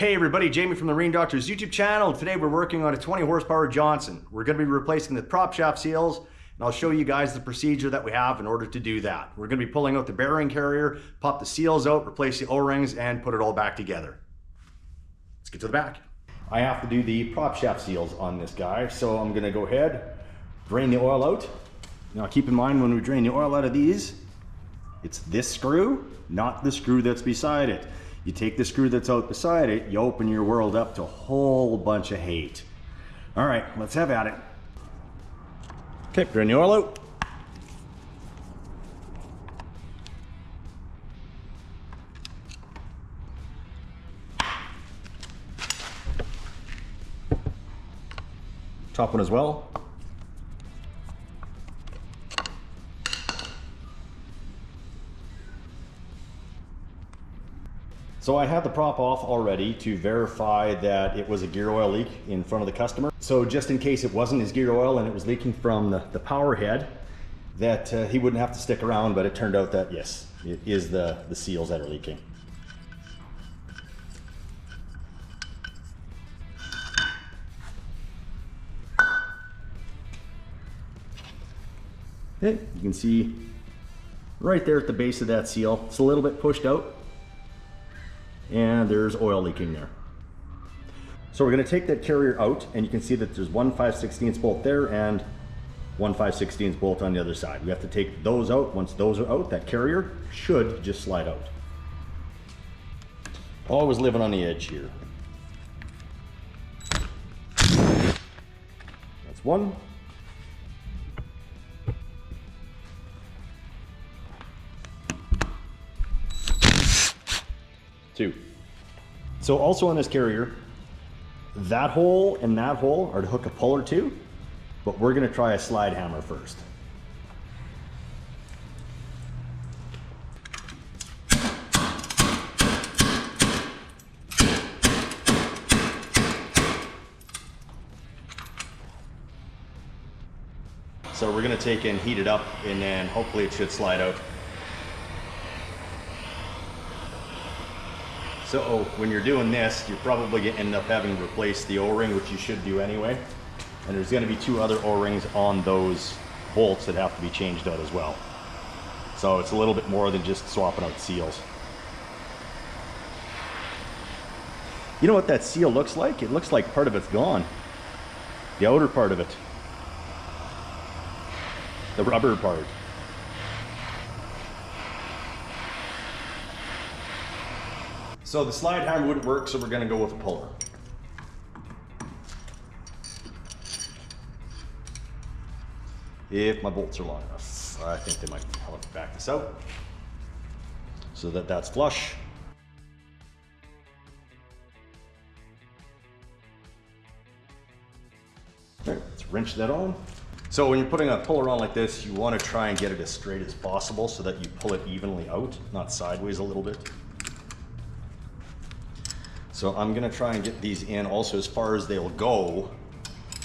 Hey everybody, Jamie from the Rain Doctors YouTube channel. Today we're working on a 20 horsepower Johnson. We're going to be replacing the prop shaft seals, and I'll show you guys the procedure that we have in order to do that. We're going to be pulling out the bearing carrier, pop the seals out, replace the O-rings, and put it all back together. Let's get to the back. I have to do the prop shaft seals on this guy, so I'm going to go ahead, drain the oil out. Now keep in mind when we drain the oil out of these, it's this screw, not the screw that's beside it. You take the screw that's out beside it, you open your world up to a whole bunch of hate. All right, let's have at it. Okay, drain the oil out. Top one as well. So I had the prop off already to verify that it was a gear oil leak in front of the customer. So just in case it wasn't his gear oil and it was leaking from the power head, that he wouldn't have to stick around, but it turned out that yes, it is the seals that are leaking. Okay, you can see right there at the base of that seal, it's a little bit pushed out. And there's oil leaking there. So we're going to take that carrier out, and you can see that there's one 5/16 bolt there and one 5/16 bolt on the other side. We have to take those out. Once those are out, that carrier should just slide out. Always living on the edge here. That's one. Two. So also on this carrier, that hole and that hole are to hook a puller to, but we're going to try a slide hammer first. So we're going to take and heat it up, and then hopefully it should slide out. So when you're doing this, you're probably going to end up having to replace the O-ring, which you should do anyway. And there's going to be two other O-rings on those bolts that have to be changed out as well. So it's a little bit more than just swapping out seals. You know what that seal looks like? It looks like part of it's gone. The outer part of it. The rubber part. So the slide hammer wouldn't work, so we're going to go with a puller. If my bolts are long enough. I think they might. I'll have to back this out so that that's flush. All right, let's wrench that on. So when you're putting a puller on like this, you want to try and get it as straight as possible so that you pull it evenly out, not sideways a little bit. So I'm going to try and get these in also as far as they'll go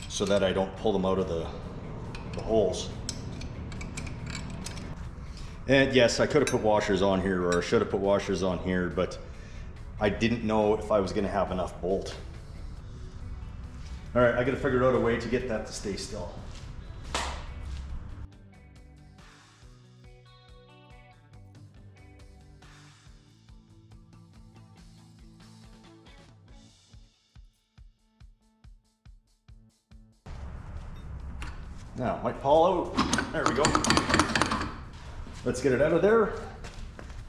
so that I don't pull them out of the holes. And yes, I could have put washers on here, or I should have put washers on here, but I didn't know if I was going to have enough bolt. All right, I got to figure out a way to get that to stay still. Now, might fall out. There we go. Let's get it out of there.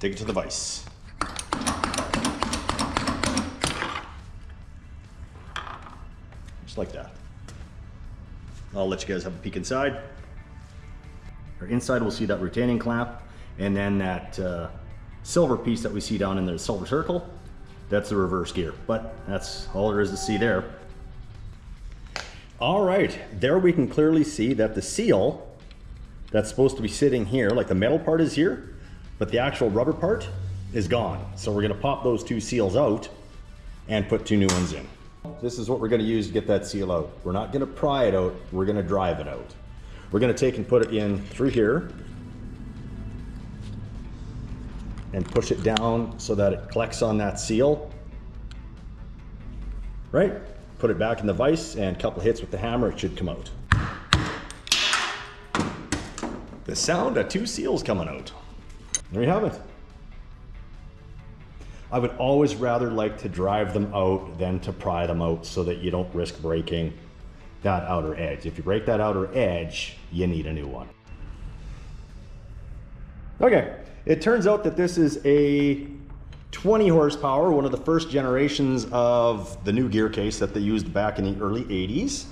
Take it to the vise. Just like that. I'll let you guys have a peek inside. Our inside, we'll see that retaining clamp, and then that silver piece that we see down in the silver circle. That's the reverse gear, but that's all there is to see there. All right, there we can clearly see that the seal that's supposed to be sitting here, like the metal part is here, but the actual rubber part is gone. So we're gonna pop those two seals out and put two new ones in. This is what we're gonna use to get that seal out. We're not gonna pry it out, we're gonna drive it out. We're gonna take and put it in through here and push it down so that it collects on that seal. right? Put it back in the vise and a couple hits with the hammer, it should come out. The sound of 2 seals coming out. There you have it. I would always rather like to drive them out than to pry them out so that you don't risk breaking that outer edge. If you break that outer edge, you need a new one. Okay, it turns out that this is a 20 horsepower, one of the first generations of the new gear case that they used back in the early 80s.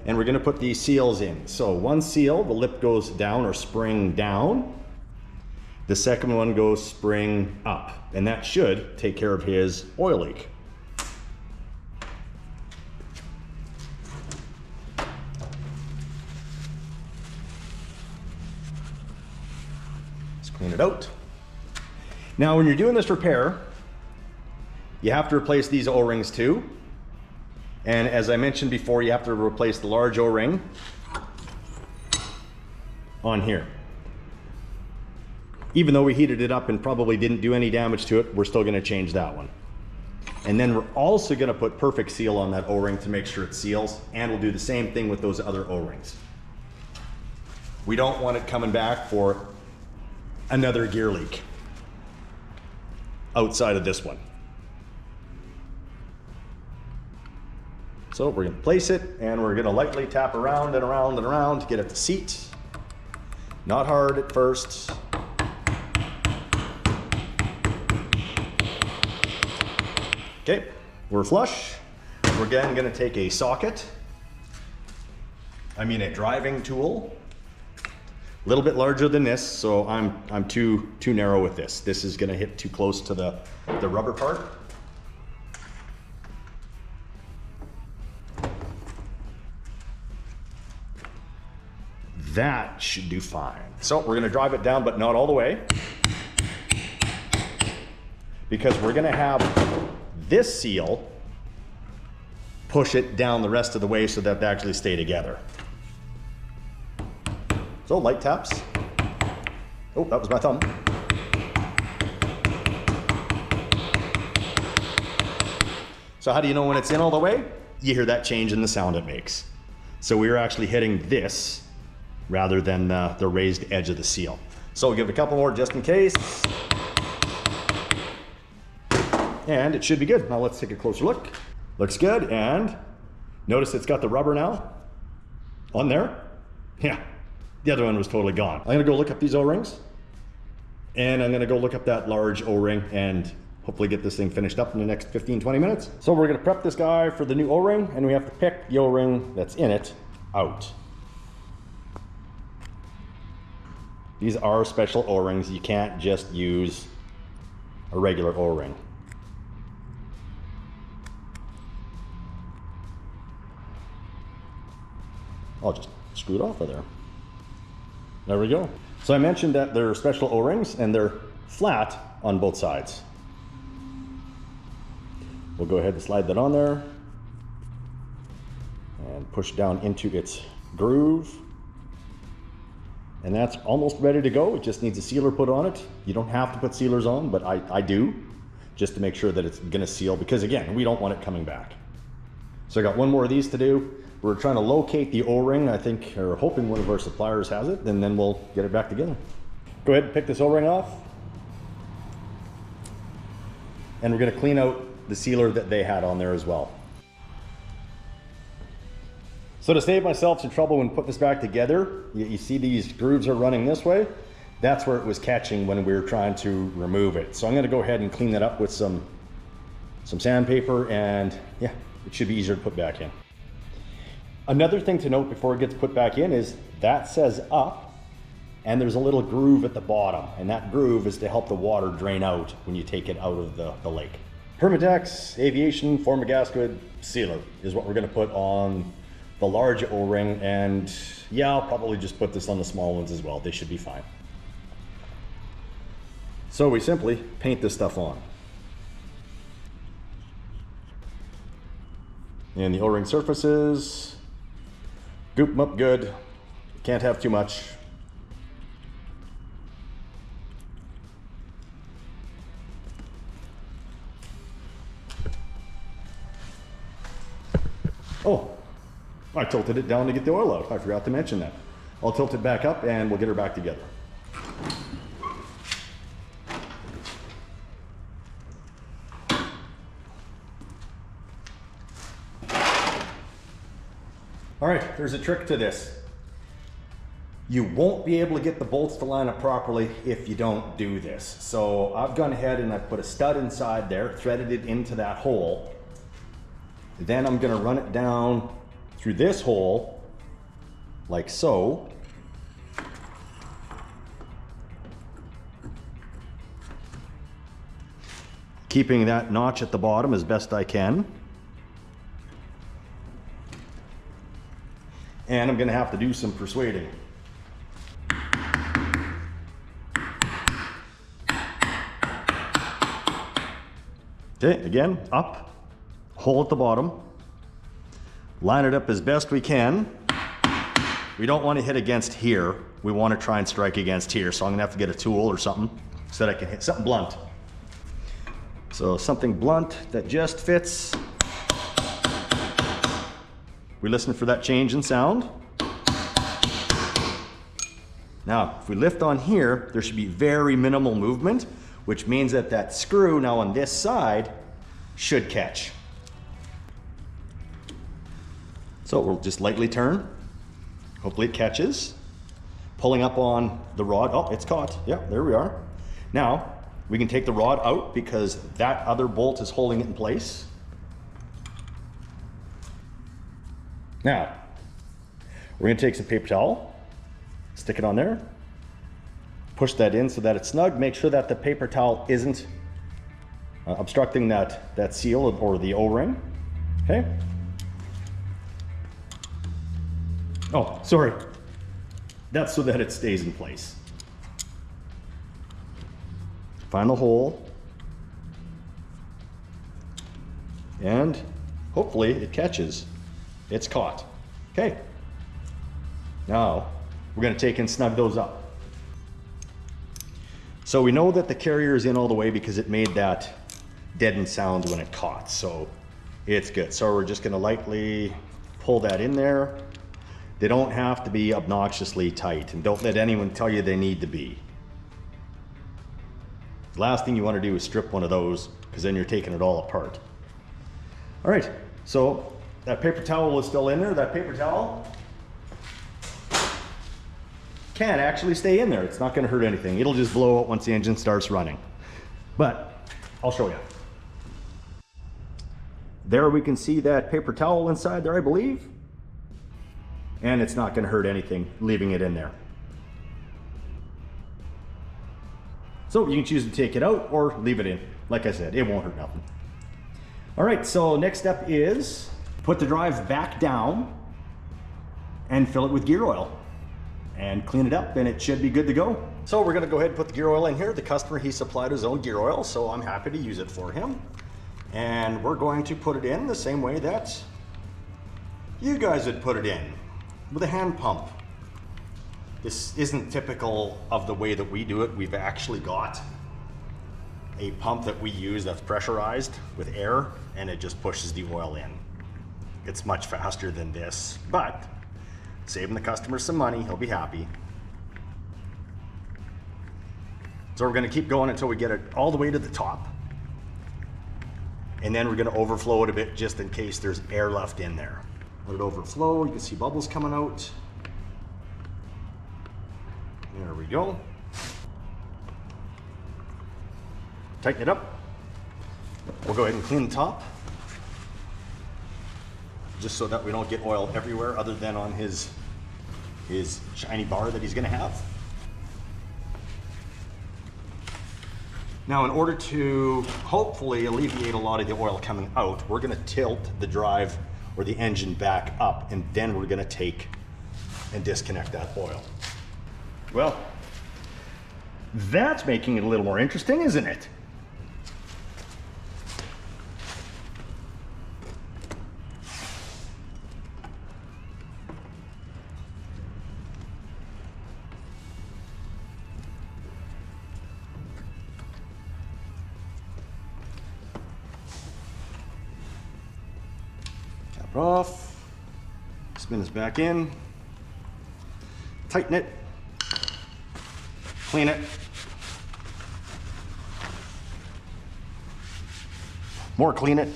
And we're gonna put these seals in. So one seal, the lip goes down or spring down. The second one goes spring up. And that should take care of his oil leak. Let's clean it out. Now when you're doing this repair, you have to replace these O-rings too. And as I mentioned before, you have to replace the large O-ring on here. Even though we heated it up and probably didn't do any damage to it, we're still gonna change that one. And then we're also gonna put perfect seal on that O-ring to make sure it seals, and we'll do the same thing with those other O-rings. We don't want it coming back for another gear leak outside of this one. So we're gonna place it and we're gonna lightly tap around and around and around to get it to seat. Not hard at first. Okay, we're flush. We're again gonna take a socket. A driving tool. A little bit larger than this, so I'm too narrow with this. This is gonna hit too close to the rubber part. That should do fine. So we're gonna drive it down, but not all the way, because we're gonna have this seal push it down the rest of the way so that they actually stay together. So light taps. Oh, that was my thumb. So how do you know when it's in all the way? You hear that change in the sound it makes. So we're actually hitting this rather than the raised edge of the seal. So we'll give it a couple more just in case. And it should be good. Now let's take a closer look. Looks good, and notice it's got the rubber now on there. Yeah, the other one was totally gone. I'm gonna go look up these O-rings, and I'm gonna go look up that large O-ring and hopefully get this thing finished up in the next 15-20 minutes. So we're gonna prep this guy for the new O-ring, and we have to pick the O-ring that's in it out. These are special O-rings. You can't just use a regular O-ring. I'll just screw it off of there. There we go. So I mentioned that they're special O-rings and they're flat on both sides. We'll go ahead and slide that on there and push down into its groove. And that's almost ready to go. It just needs a sealer put on it. You don't have to put sealers on, but I do, just to make sure that it's gonna seal, because again, we don't want it coming back. So I got one more of these to do. We're trying to locate the O-ring, I think, or hoping one of our suppliers has it, and then we'll get it back together. Go ahead and pick this O-ring off. And we're gonna clean out the sealer that they had on there as well. So to save myself some trouble when putting this back together, you see these grooves are running this way. That's where it was catching when we were trying to remove it. So I'm gonna go ahead and clean that up with some sandpaper, and yeah, it should be easier to put back in. Another thing to note before it gets put back in is that says up, and there's a little groove at the bottom, and that groove is to help the water drain out when you take it out of the lake. Permatex Aviation Formigasquid Sealer is what we're gonna put on the large O-ring, and yeah, I'll probably just put this on the small ones as well. They should be fine. So we simply paint this stuff on. And the O-ring surfaces, goop them up good. Can't have too much. Oh, I tilted it down to get the oil out. I forgot to mention that. I'll tilt it back up and we'll get her back together. All right, there's a trick to this. You won't be able to get the bolts to line up properly if you don't do this. So I've gone ahead and I put a stud inside there, threaded it into that hole. Then I'm gonna run it down through this hole, like so. Keeping that notch at the bottom as best I can. And I'm gonna have to do some persuading. Okay, again, up, hole at the bottom. Line it up as best we can. We don't want to hit against here. We want to try and strike against here. So I'm gonna have to get a tool or something so that I can hit something blunt. So something blunt that just fits. We listen for that change in sound. Now, if we lift on here, there should be very minimal movement, which means that that screw now on this side should catch. So we'll just lightly turn. Hopefully it catches. Pulling up on the rod. Oh, it's caught. Yeah, there we are. Now, we can take the rod out because that other bolt is holding it in place. Now, we're gonna take some paper towel, stick it on there, push that in so that it's snug. Make sure that the paper towel isn't obstructing that seal or the O-ring, okay? Oh, sorry. That's so that it stays in place. Find the hole. And hopefully it catches. It's caught. Okay. Now, we're gonna take and snug those up. So we know that the carrier is in all the way because it made that deadened sound when it caught, so it's good. So we're just gonna lightly pull that in there. They don't have to be obnoxiously tight, and don't let anyone tell you they need to be. The last thing you wanna do is strip one of those, because then you're taking it all apart. All right, so that paper towel is still in there. That paper towel can actually stay in there. It's not gonna hurt anything. It'll just blow out once the engine starts running. But I'll show you. There we can see that paper towel inside there, I believe. And it's not gonna hurt anything leaving it in there. So you can choose to take it out or leave it in. Like I said, it won't hurt nothing. All right, so next step is put the drive back down and fill it with gear oil and clean it up and it should be good to go. So we're gonna go ahead and put the gear oil in here. The customer, he supplied his own gear oil, so I'm happy to use it for him. And we're going to put it in the same way that you guys would put it in, with a hand pump. This isn't typical of the way that we do it. We've actually got a pump that we use that's pressurized with air and it just pushes the oil in. It's much faster than this, but saving the customer some money, he'll be happy. So we're gonna keep going until we get it all the way to the top. And then we're gonna overflow it a bit just in case there's air left in there. Let it overflow, you can see bubbles coming out. There we go. Tighten it up. We'll go ahead and clean the top, just so that we don't get oil everywhere other than on his shiny bar that he's gonna have. Now, in order to hopefully alleviate a lot of the oil coming out, we're gonna tilt the drive or the engine back up, and then we're gonna take and disconnect that oil. Well, that's making it a little more interesting, isn't it? Cap it off. Spin this back in, tighten it, clean it, more clean it.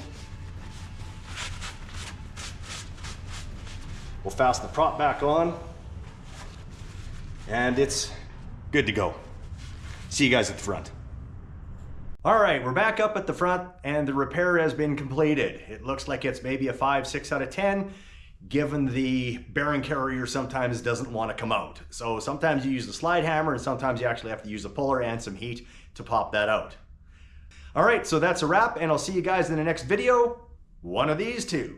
We'll fasten the prop back on and it's good to go. See you guys at the front. All right, we're back up at the front and the repair has been completed. It looks like it's maybe a 5, 6 out of 10, given the bearing carrier sometimes doesn't want to come out. So sometimes you use the slide hammer and sometimes you actually have to use a puller and some heat to pop that out. All right, so that's a wrap and I'll see you guys in the next video, one of these two.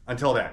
Until then.